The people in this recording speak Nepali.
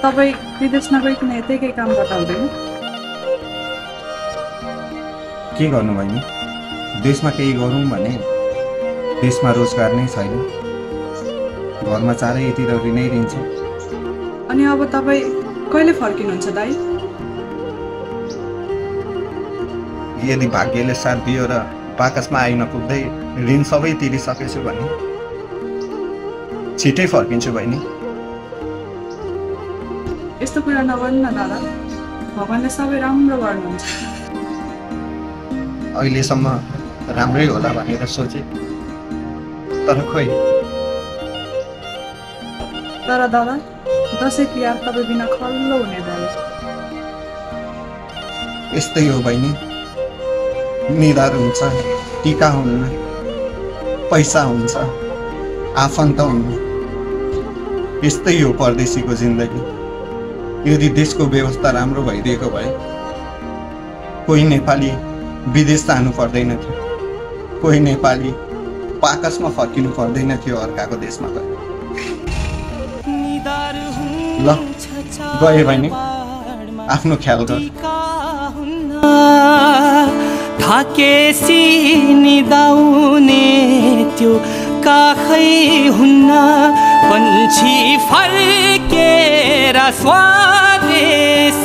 तपाईँ विदेश नगइकन यतैकै काम गर्दा हुँदैन? के गर्नु बहिनी, देशमा केही गरौँ भने देशमा रोजगार नै छैन, घरमा चारैतिर ऋणै ऋण छ। अनि अब तपाईँ कहिले फर्किनुहुन्छ दाइ? यदि भाग्यले साथ दियो र बाकसमा आइन पुग्दै ऋण सबै तिरिसकेछु भने छिटै फर्किन्छु बहिनी। यस्तो कुरा नगर्नु न दादा, भगवान्ले सबै राम्रो गर्नुहुन्छ। अहिलेसम्म राम्रै होला भनेर सोचे, तर खोइ। तर दादा, दसैँ तिहार तपाईँ बिना खल्लो हुने भयो। यस्तै हो बहिनी, निधार हुन्छ, टिका हुन्न, पैसा हुन्छ, आफन्त हुन्न। यस्तै हो परदेशीको जिन्दगी। यदि देशको व्यवस्था राम्रो भइदिएको भए कोही नेपाली विदेश जानु पर्दैन थियो, कोही नेपाली बाकसमा फर्किनु पर्दैन थियो अर्काको देशमा गए। ल गए बहिनी, आफ्नो ख्याल गर। थाकेसी निदाउने त्यो काखै हुन्न, पन्छी फर्केर स्वदेश